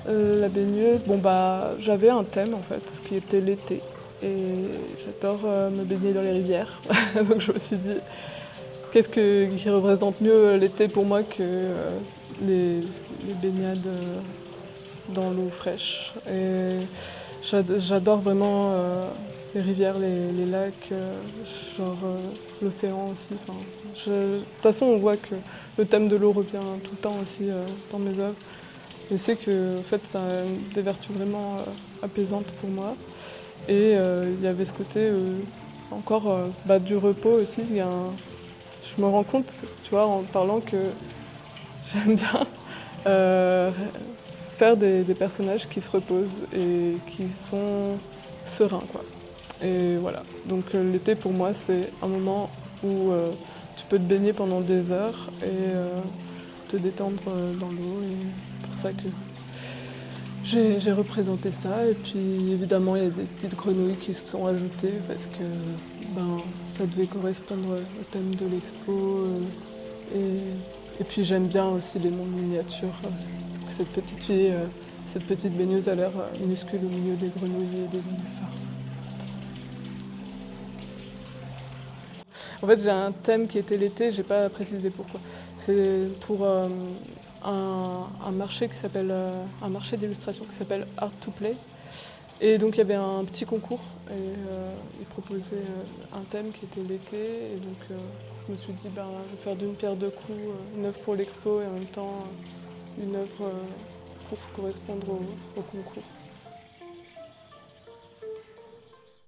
La baigneuse, bon bah j'avais un thème en fait, qui était l'été. Et j'adore me baigner dans les rivières. Donc je me suis dit, qui représente mieux l'été pour moi que les baignades dans l'eau fraîche. Et j'adore vraiment les rivières, les lacs, genre l'océan aussi. Enfin, de toute façon, on voit que le thème de l'eau revient tout le temps aussi dans mes œuvres. Je sais que en fait, ça a des vertus vraiment apaisantes pour moi. Et il y avait ce côté encore du repos aussi. Je me rends compte, tu vois, en parlant que j'aime bien euh, faire des personnages qui se reposent et qui sont sereins, quoi. Et voilà. Donc l'été pour moi c'est un moment où tu peux te baigner pendant des heures et te détendre dans l'eau. Et c'est pour ça que j'ai représenté ça. Et puis évidemment il y a des petites grenouilles qui se sont ajoutées parce que ben, ça devait correspondre au thème de l'expo. Et puis j'aime bien aussi les mondes miniatures. Cette petite fille, cette petite baigneuse a l'air minuscule au milieu des grenouilles et des nénuphars. En fait, j'ai un thème qui était l'été, j'ai pas précisé pourquoi. C'est pour un marché qui s'appelle un marché d'illustration qui s'appelle Art to Play. Et donc il y avait un petit concours et ils proposaient un thème qui était l'été. Et donc je me suis dit, ben, je vais faire d'une pierre deux coups, une œuvre pour l'expo et en même temps une œuvre pour correspondre au concours.